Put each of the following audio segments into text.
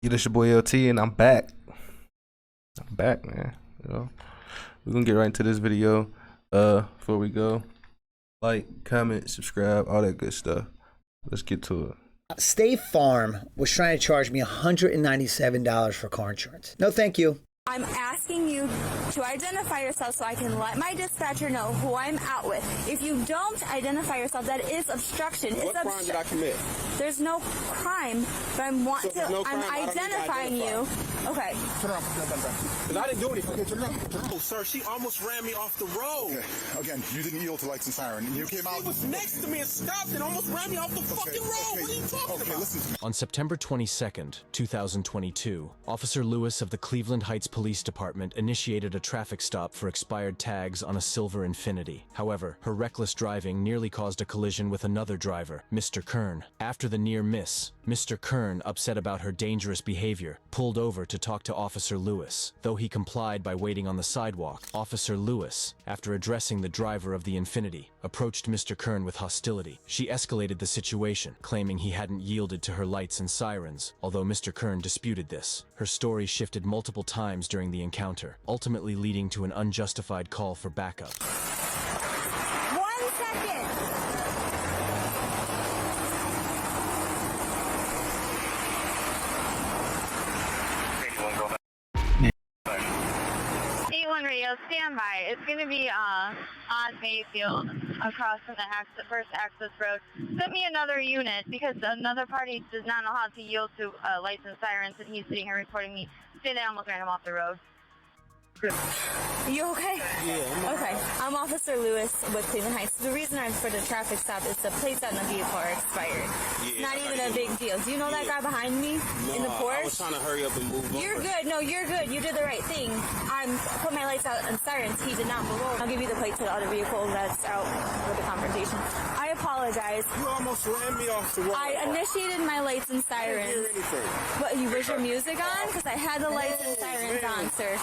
Yeah, this your boy LT, and I'm back. I'm back, man. We're gonna get right into this video. Before we go, like, comment, subscribe, all that good stuff. Let's get to it. State Farm was trying to charge me $197 for car insurance. No, thank you. I'm asking you to identify yourself so I can let my dispatcher know who I'm out with. If you don't identify yourself, that is obstruction. What crime did I commit? There's no crime, but I'm identifying you. Okay. Turn around. Because I didn't do anything. Okay, turn around. Oh, sir, she almost ran me off the road. Okay. Again, you didn't yield to lights and siren. You came out. She was next to me and stopped and almost ran me off the fucking road. What are you talking about? Listen to me. On September 22nd, 2022, Officer Lewis of the Cleveland Heights Police Department initiated a traffic stop for expired tags on a silver Infiniti. However, her reckless driving nearly caused a collision with another driver, Mr. Kern. After the near miss, Mr. Kern, upset about her dangerous behavior, pulled over to talk to Officer Lewis. Though he complied by waiting on the sidewalk, Officer Lewis, after addressing the driver of the Infiniti, approached Mr. Kern with hostility. She escalated the situation, claiming he hadn't yielded to her lights and sirens, although Mr. Kern disputed this. Her story shifted multiple times during the encounter, ultimately leading to an unjustified call for backup. 1 second. Radio, stand by. It's going to be on Mayfield across from the first access road. Send me another unit because another party does not know how to yield to lights and sirens, and he's sitting here reporting me. Say that I almost ran him off the road. You okay? Yeah. Okay. I'm Officer Lewis with Cleveland Heights. The reason I'm for the traffic stop is the plates on the vehicle are expired. It's not even a big deal. Do you know that guy behind me in the Porsche? I was trying to hurry up and move You're over. good. No, you're good. You did the right thing. I'm put my lights out and sirens. He did not move over. I'll give you the plate to the other vehicle that's out with the confrontation. I apologize. You almost ran me off the road. I initiated my lights and I didn't hear sirens. anything. What, was your music on? Because I had the lights and sirens on, sir.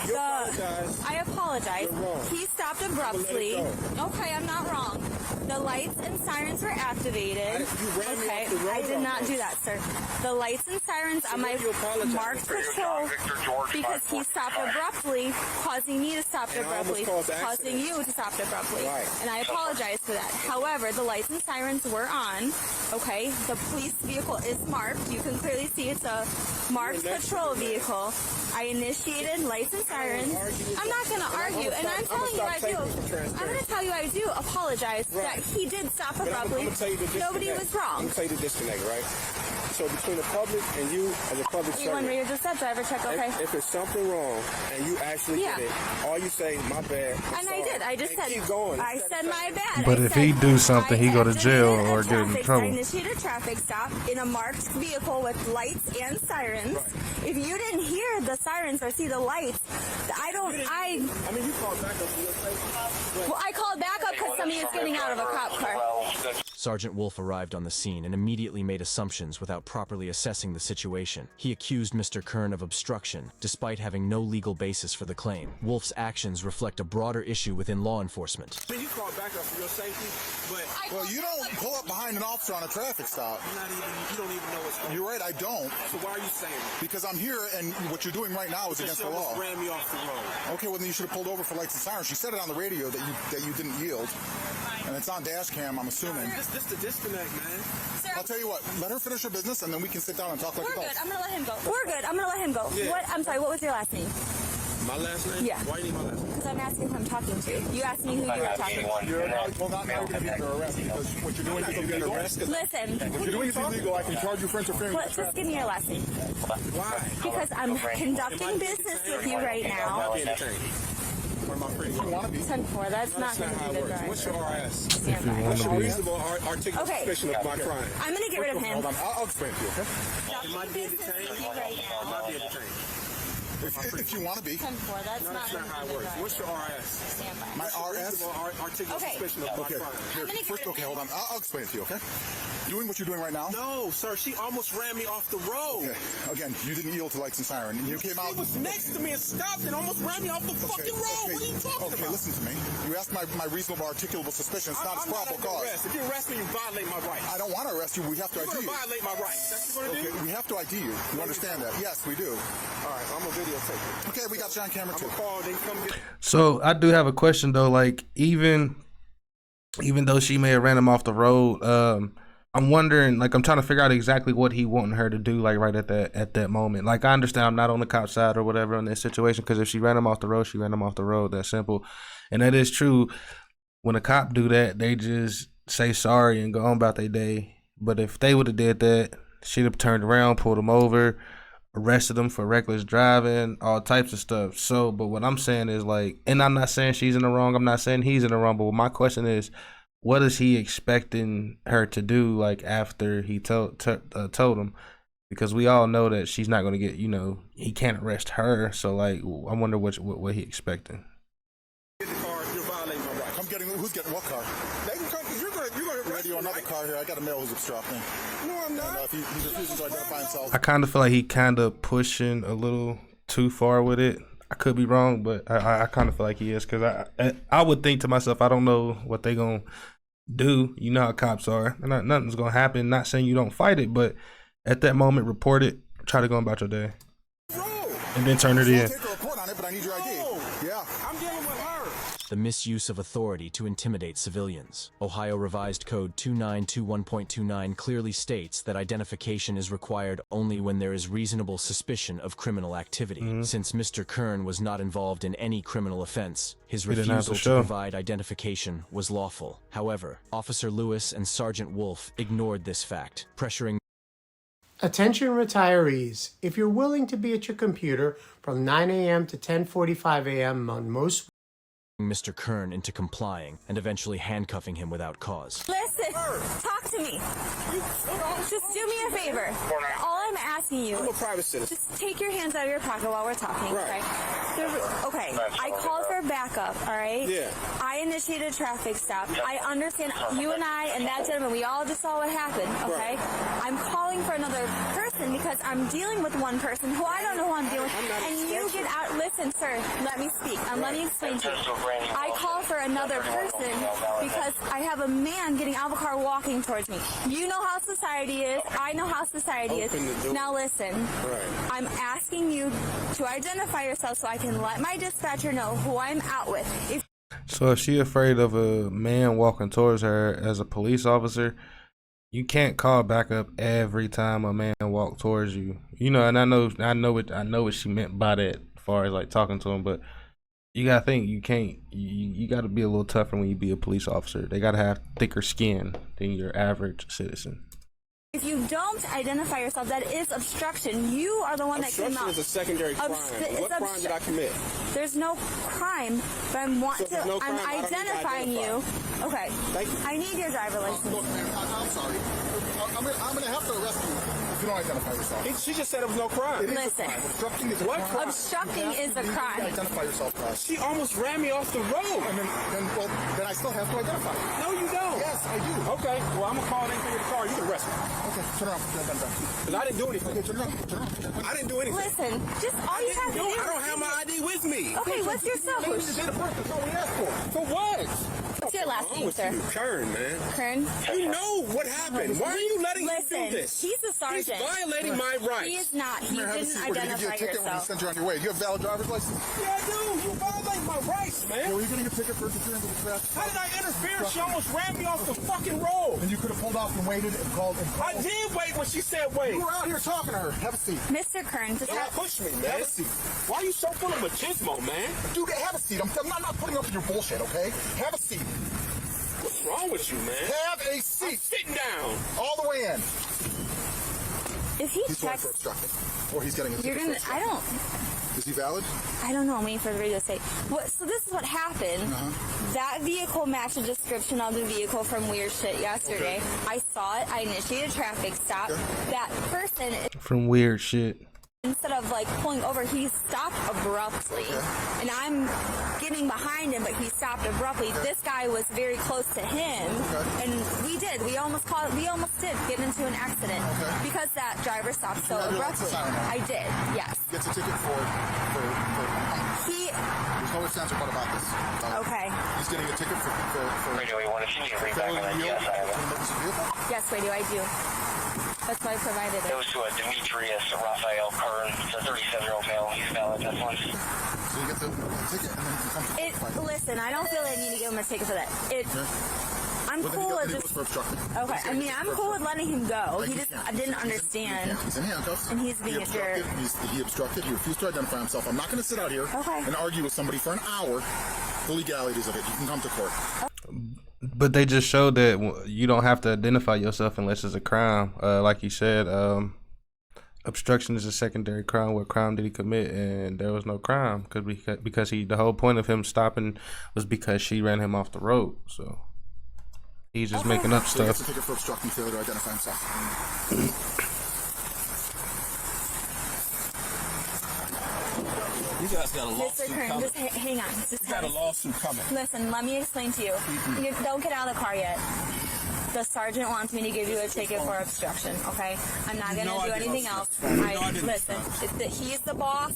You apologize. I apologize. You're wrong. He stopped abruptly. I'm gonna let Okay, I'm not wrong. The lights and sirens were activated. You ran me Okay, off the road I did not almost. do that, sir. The lights and sirens on my you apologize marked for? patrol because he stopped abruptly, causing me to stop And I almost abruptly, caused an causing accident. you to stop abruptly. Right. And I apologize for that. However, the lights and sirens were on. Okay, the police vehicle is marked. You can clearly see it's a marked patrol vehicle. I initiated lights and sirens. I'm not going to argue, and I'm telling you I do. I'm going to tell you I do apologize that he did stop But I'm abruptly. gonna tell you the disconnect. Nobody was I'm wrong. going to tell you the disconnect, right? So between the public and you as a public You want servant, me to just said driver check, okay? if it's something wrong and you actually Yeah. did it, all you say, my bad. I'm And I sorry, did. I just and said, keep going. I said my bad. But I if said, he do something, he go to I jail initiated or a get in traffic- trouble. I initiated a traffic stop in a marked vehicle with lights and sirens. If you didn't hear the sirens or see the lights, I mean, you called back up to your place. well, I called back up because somebody was getting out of a cop car. Sergeant Wolf arrived on the scene and immediately made assumptions without properly assessing the situation. He accused Mr. Kern of obstruction, despite having no legal basis for the claim. Wolf's actions reflect a broader issue within law enforcement. I mean, you called back up for your safety, but Well, you don't pull up behind an officer on a traffic stop. you don't even know what's going on. You're right, I don't. So why are you saying that? Because I'm here, and what you're doing right now is against the law. ran me off the road. Okay, well then you should have pulled over for lights and sirens. She said it on the radio that you didn't yield, and it's on dash cam, I'm assuming. This the disconnect, man. Sir, I'll tell you what, let her finish her business, and then we can sit down and talk like we're good. adults. I'm gonna let him go. We're good. I'm gonna let him go. Yeah. What? I'm sorry. What was your last name? My last name? Yeah. Why you need my last name? Because I'm asking who I'm talking to. You asked me who you were talking to. Well, not now you're going to be under arrest because what you're doing is illegal. Listen. What you're doing is illegal. I can charge you for interfering with What, just give me your last name. Why? Because I'm conducting business with you right now. Where am I free? You want to be? 10-4, that's not going to how be it the works. drive. What's your RS? Stand by. What's your be. reasonable articulable Okay. suspicion of my crime? I'm going to get rid of him. Hold on, I'll explain to you, okay? Am I being Business detained? with you right Am now. I being detained? If you want to be. 10-4, that's No, not that's going not how to it be the works. drive. What's your RS? Stand by. My RS? Reasonable articulable Okay. suspicion of my Okay, crime. here, I'm gonna first, get rid okay, of hold on. I'll explain it to you, okay? Doing what you're doing right now. No, sir, she almost ran me off the road. Okay, again, you didn't yield to lights and siren. You came out. She was next to me and stopped and almost ran me off the fucking road. What are you talking okay, about? listen to me. You asked my reasonable articulable suspicion. It's not a I'm not probable under cause. arrest. If you arrest me, you violate my rights. I don't want to arrest you. We have to You're ID going to you. violate my rights. That's what you're Okay, going to do? we have to ID you. You understand that? Yes, we do. All right, I'm a videotape it. Okay, we got you on camera too. I'm gonna call, then come get. So I do have a question though. Like even though she may have ran him off the road, I'm wondering. Like I'm trying to figure out exactly what he wanting her to do. Like right at that moment. Like I understand I'm not on the cop side or whatever in this situation, because if she ran him off the road, she ran him off the road. That's simple, and that is true. When a cop do that, they just say sorry and go on about their day. But if they would have did that, she'd have turned around, pulled him over, arrested him for reckless driving, all types of stuff. So, but what I'm saying is like, and I'm not saying she's in the wrong, I'm not saying he's in the wrong, but my question is, what is he expecting her to do, like, after he told him? Because we all know that she's not going to get, he can't arrest her. So, like, I wonder what he expecting. Get the car, you're violating my rights. I'm getting, who's getting what car? They can come, you're gonna arrest Radio, me, another right? car here. I got a male who's obstructing. No, I'm not. And if he refuses to identify himself. I kind of feel like he kind of pushing a little too far with it. I could be wrong, but I kind of feel like he is, because I would think to myself, I don't know what they gonna do. You know how cops are. Nothing's gonna happen. Not saying you don't fight it, but at that moment, report it. Try to go about your day, and then turn it I'll in. take a report on it, but I need your ID. Yeah. I'm dealing with her. The misuse of authority to intimidate civilians. Ohio Revised Code 2921.29 clearly states that identification is required only when there is reasonable suspicion of criminal activity. Since Mr. Kern was not involved in any criminal offense, his He didn't have to refusal to show. provide identification was lawful. However, Officer Lewis and Sergeant Wolf ignored this fact, pressuring Attention retirees, if you're willing to be at your computer from 9 a.m. to 10:45 a.m. on most Mr. Kern into complying and eventually handcuffing him without cause. Listen, talk to me. Just do me a favor. All I'm asking you, I'm a private citizen. just take your hands out of your pocket while we're talking, Right. okay? I called for backup, all right? Yeah. I initiated a traffic stop. I understand you and I and that gentleman, we all just saw what happened, okay? I'm calling for another person because I'm dealing with one person who I don't know who I'm dealing with. And you get out, listen, sir, let me speak. Let me explain to you. I call for another person because I have a man getting out of a car walking towards me. You know how society is. I know how society is. Now listen, I'm asking you to identify yourself so I can let my dispatcher know who I'm out with. So if she afraid of a man walking towards her as a police officer, you can't call backup every time a man walk towards you. And I know what she meant by that, as far as like talking to him, but you gotta think, you gotta be a little tougher when you be a police officer. They gotta have thicker skin than your average citizen. If you don't identify yourself, that is obstruction. You are the one that came Obstruction out. is a secondary crime. What crime did I commit? There's no crime, but I'm crime, identifying you. Okay. Thank you. I need your driver license. Look, man, I'm sorry. I'm gonna have to arrest you if you don't identify yourself. She just said it was no crime. It is Listen. a crime. Obstructing is a What? crime. Obstructing is a You need to crime. identify yourself, guys. She almost ran me off the road. And then I still have to identify you. No, you don't. Yes, I do. Okay, well, I'm gonna call in for your car. You can arrest me. Okay, turn around. Because I didn't do anything. Okay, turn around. I didn't do anything. Listen, just all you have to do I is don't have my ID with me. Okay, what's your cell phone? Date of birth, that's all we asked for. For what? What's your last name, sir? Kern, man. Kern? You know what happened. Why are you letting him do Listen, this? he's a sergeant. He's violating my rights. He is not. He Have a didn't seat. We're gonna give you a identify ticket when we yourself. send you on your way. You have valid driver's license? Yeah, I do. You violate my rights, Yeah, man. were you getting a ticket for interfering with the traffic? How did I interfere? She almost ran me off the fucking road. And you could have pulled off and waited and called. I did wait when she said wait. You were out here talking to her. Have a seat. Mr. Kern, just Don't push me, man. Have a seat. Why are you so full of machismo, man? Dude, have a seat. I'm not putting up with your bullshit, okay? Have a seat. What's wrong with you, man? Have a I'm seat. sitting down. All the way in. if he He's going checks, for obstructing. Or he's getting a you're ticket gonna. for I obstructing. don't. Is he valid? I don't know. I'm waiting for the radio to say. So this is what happened. That vehicle matched the description of the vehicle from Weird Shit yesterday. I saw it. I initiated a traffic stop. That person, From Weird Shit. instead of like pulling over, he stopped abruptly. And I'm getting behind him, but he stopped abruptly. This guy was very close to him, and we almost did get into an accident because that driver stopped so have your abruptly. license on now? I did, yes. Gets a ticket for He, there's no ifs, ands, or buts about this. okay. He's getting a ticket for Radio, we want to see you read back failing on to that. yield Yes, I to have. an emergency vehicle. Yes, radio, I do. That's why I provided It it. was to a Demetrius Raphael Kern. It's a 37-year-old male. He's valid. That's one. So you get the ticket, and then you can come to court. Listen, I don't feel like I need to give him a ticket for that. I'm Well, then cool with he just. goes for obstructing. Okay, I mean, I'm cool with letting him go. He just didn't understand. He's in handcuffs. And he's being a jerk. He obstructed. He refused to identify himself. I'm not going to sit out here and argue with somebody for an hour the legalities of it. You can come to court. But they just showed that you don't have to identify yourself unless it's a crime. Like you said, obstruction is a secondary crime. What crime did he commit? And there was no crime because the whole point of him stopping was because she ran him off the road. So he's just making up So he gets stuff. a ticket for obstructing failure to identify himself. You guys got a Mr. lawsuit Kern, coming. just hang on. Just You got a lawsuit coming. Listen, let me explain to you. You don't get out of the car yet. The sergeant wants me to give you a ticket for obstruction, okay? I'm not going to do anything else. Listen, he's the boss.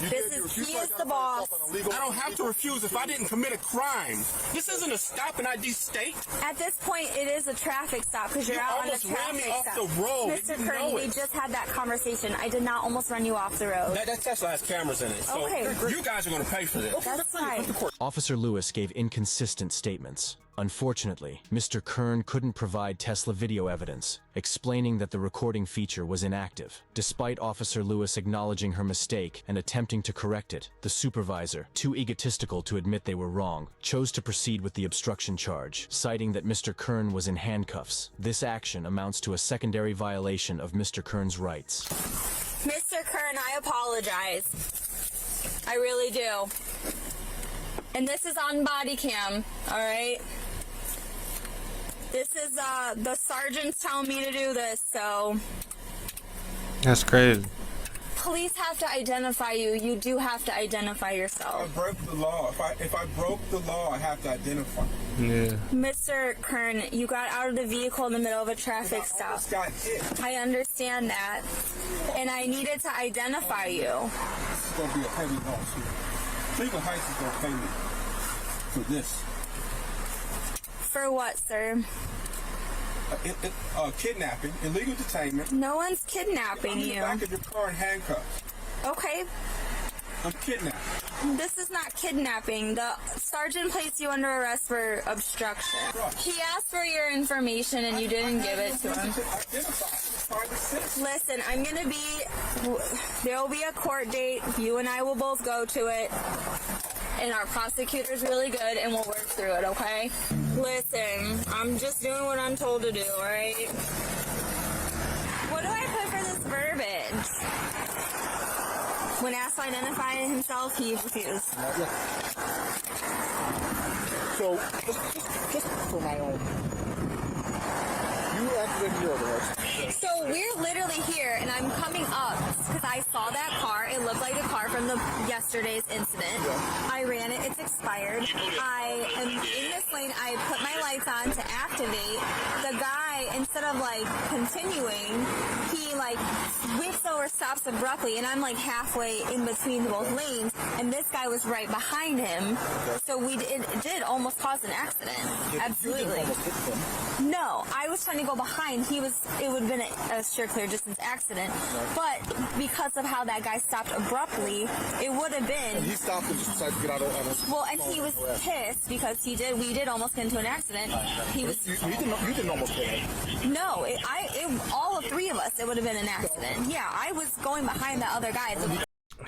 He is the boss. I don't have to refuse if I didn't commit a crime. This isn't a stop and ID state. At this point, it is a traffic stop because you're out on a almost ran me traffic off stop. the road. Mr. You know Kern, we it. just had that conversation. I did not almost run you off the road. That Tesla has cameras in it. So Okay. you guys are going to pay for this. That's fine. Officer Lewis gave inconsistent statements. Unfortunately, Mr. Kern couldn't provide Tesla video evidence, explaining that the recording feature was inactive. Despite Officer Lewis acknowledging her mistake and attempting to correct it, the supervisor, too egotistical to admit they were wrong, chose to proceed with the obstruction charge, citing that Mr. Kern was in handcuffs. This action amounts to a secondary violation of Mr. Kern's rights. Mr. Kern, I apologize. I really do. And this is on body cam, all right? This is, the sergeant's telling me to do this, so That's crazy. police have to identify you. You do have to identify yourself. I broke the law. If I broke the law, I have to identify. Yeah. Mr. Kern, you got out of the vehicle in the middle of a traffic stop. Got hit. I understand that. And I needed to identify you. This is going to be a heavy lawsuit. Cleveland Heights is going to pay me for this. For what, sir? Kidnapping, illegal detainment. No one's I'm kidnapping in the you. back of your car in handcuffs. Okay, I'm kidnapped. this is not kidnapping. The sergeant placed you under arrest for obstruction. He asked for your information and you didn't give it to him. Listen, there will be a court date. You and I will both go to it. And our prosecutor's really good and we'll work through it, okay? Listen, I'm just doing what I'm told to do, alright? What do I put for this verbiage? When asked to identify himself, he refused. So, just for my own. You activated your overrides. So we're literally here, and I'm coming up because I saw that car. It looked like a car from yesterday's incident. I ran it. It's expired. I am in this lane. I put my lights on to activate. The guy, instead of continuing, he whips over, stops abruptly, and I'm halfway in between both lanes, and this guy was right behind him. So it did almost cause an accident. Absolutely. No, I was trying to go behind. It would have been a sure clear distance accident. But because of how that guy stopped abruptly, it would have been. And he stopped and just decided to get out of it. Well, and he was pissed because we did almost get into an accident. You didn't almost get it. No, all of three of us, it would have been an accident. Yeah, I was going behind the other guy.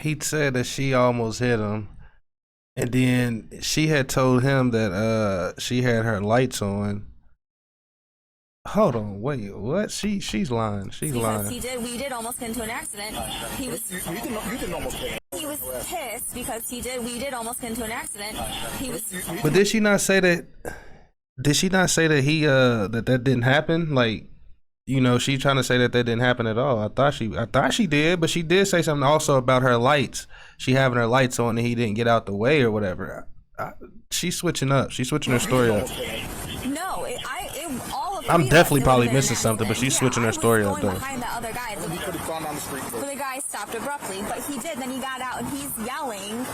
He said that she almost hit him. And then she had told him that she had her lights on. Hold on, wait, what? She's lying. She's lying. Because we did almost get into an accident. You didn't almost get it. He was pissed because we did almost get into an accident. But did she not say that? Did she not say that he that didn't happen? She's trying to say that didn't happen at all. I thought she did, but she did say something also about her lights. She having her lights on and he didn't get out the way or whatever. She's switching up. She's switching her story up. No, all of I'm three definitely of us, probably it would've been missing an something, but accident. she's switching her story up I was though. going behind the other guy. on down the street. But the guy stopped abruptly, but he did. Then he got out and he's yelling.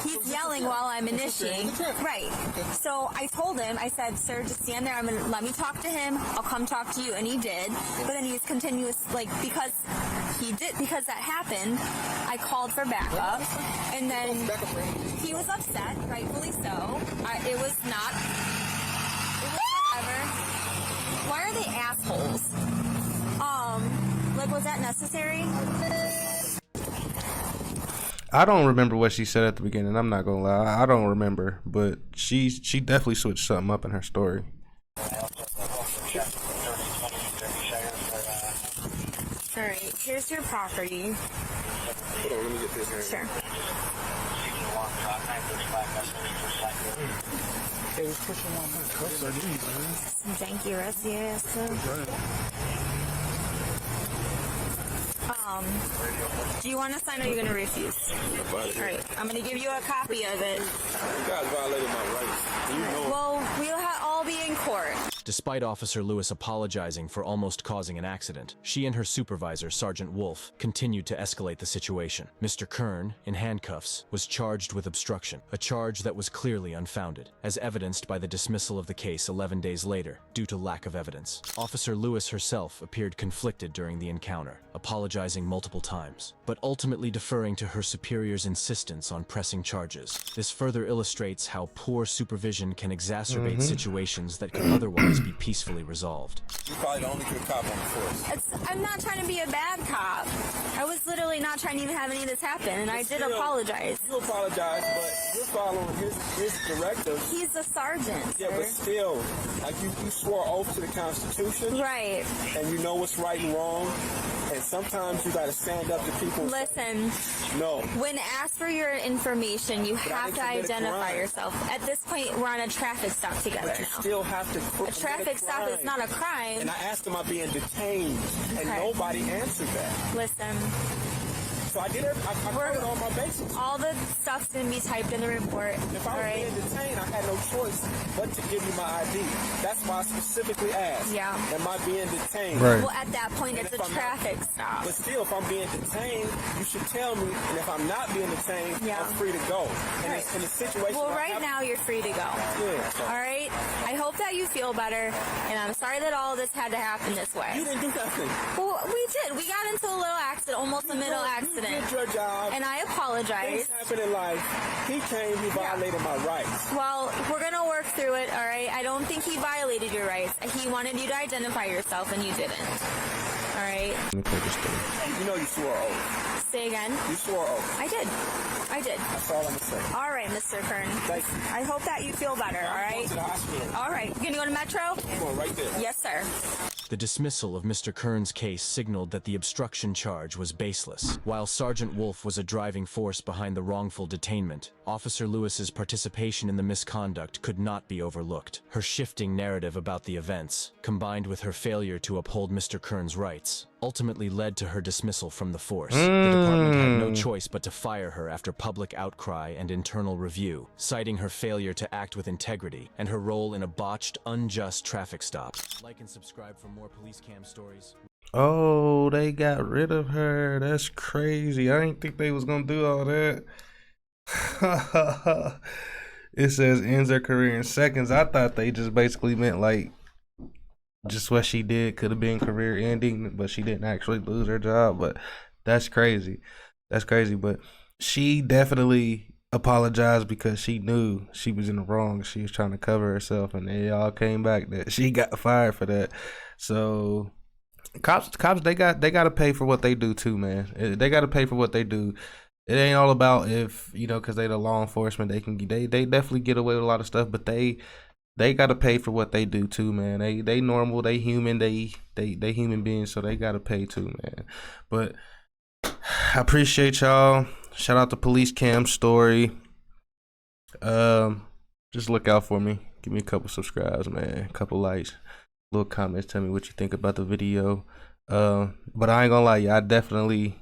He's yelling while I'm initiating. Right. So I told him, I said, sir, just stand there. Let me talk to him. I'll come talk to you. And he did. But then he was continuous, like, because that happened, I called for backup. And then he was upset, rightfully so. It was whatever. Why are they assholes? Like, was that necessary? I don't remember what she said at the beginning. I'm not gonna lie, I don't remember, but she definitely switched something up in her story. All right, here's your property. Hold on, let me get this here. Sure. Hey, was pushing on my cuffs, I didn't, man. Some janky rusty ass stuff. Do you want to sign or are you going to refuse? Alright, I'm going to give you a copy of it. You guys violated my rights. You know. Well, we'll all be in court. Despite Officer Lewis apologizing for almost causing an accident, she and her supervisor, Sergeant Wolf, continued to escalate the situation. Mr. Kern, in handcuffs, was charged with obstruction, a charge that was clearly unfounded, as evidenced by the dismissal of the case 11 days later, due to lack of evidence. Officer Lewis herself appeared conflicted during the encounter, apologizing multiple times, but ultimately deferring to her superior's insistence on pressing charges. This further illustrates how poor supervision can exacerbate situations that could otherwise be peacefully resolved. You're probably the only good cop on the force. I'm not trying to be a bad cop. I was literally not trying to even have any of this happen, and I did apologize. You apologize, but you're following his directives. He's a sergeant. Yeah, but still, like you swore oath to the Constitution. Right. And you know what's right and wrong. And sometimes you got to stand up to people. Listen. No. When asked for your information, you have to identify yourself. At this point, we're on a traffic stop together But you now. still have to. A traffic stop is not a crime. And I asked him, am I being detained? And nobody answered that. Listen. So I did it. I covered all my bases. All the stuff's going to be typed in the report. If I was being detained, I had no choice but to give you my ID. That's why I specifically asked. Yeah. Am I being detained? Right. Well, at that point, it's a traffic stop. But still, if I'm being detained, you should tell me. And if I'm not being detained, I'm free to go. And Right. in a situation. Well, right now, you're free to go. Yeah. So. All right? I hope that you feel better, and I'm sorry that all this had to happen this way. You didn't do nothing. Well, we did. We got into a little accident, almost a middle accident. You did your job. And I apologize. Things happen in life. He came, he violated my rights. Well, we're going to work through it, all right? I don't think he violated your rights. He wanted you to identify yourself, and you didn't. All right? Let me take this thing. You know you swore oath. Say again? You swore oath. I did. That's all I'm going to say. All right, Mr. Kern. Thank you. I hope that you feel better, all I'm right? going to the hospital. All right. You going to go to Metro? I'm going right there. Yes, sir. The dismissal of Mr. Kern's case signaled that the obstruction charge was baseless. While Sergeant Wolf was a driving force behind the wrongful detainment, Officer Lewis's participation in the misconduct could not be overlooked. Her shifting narrative about the events, combined with her failure to uphold Mr. Kern's rights, ultimately led to her dismissal from the force. The department had no choice but to fire her after public outcry and internal review, citing her failure to act with integrity and her role in a botched, unjust traffic stop. Like and subscribe for more police cam stories. Oh, they got rid of her. That's crazy. I didn't think they was gonna do all that. It says ends her career in seconds. I thought they just basically meant like just what she did could have been career ending, but she didn't actually lose her job. But that's crazy. That's crazy. But she definitely apologized because she knew she was in the wrong. She was trying to cover herself, and it all came back that she got fired for that. So cops they got to pay for what they do too, man. They got to pay for what they do. It ain't all about if, you know, because they the law enforcement, they definitely get away with a lot of stuff, but they got to pay for what they do too, man. They normal, they human, they human beings, so they got to pay too, man. But I appreciate y'all. Shout out to Police Cam Story. Just look out for me. Give me a couple subscribes, man. A couple likes, little comments. Tell me what you think about the video. But I ain't gonna lie, I definitely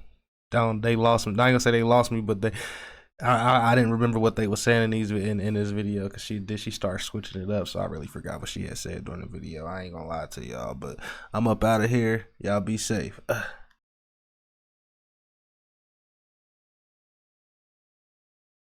don't. They lost me. I ain't gonna say they lost me, but I didn't remember what they were saying in this video because she started switching it up, so I really forgot what she had said during the video. I ain't gonna lie to y'all, but I'm up out of here. Y'all be safe.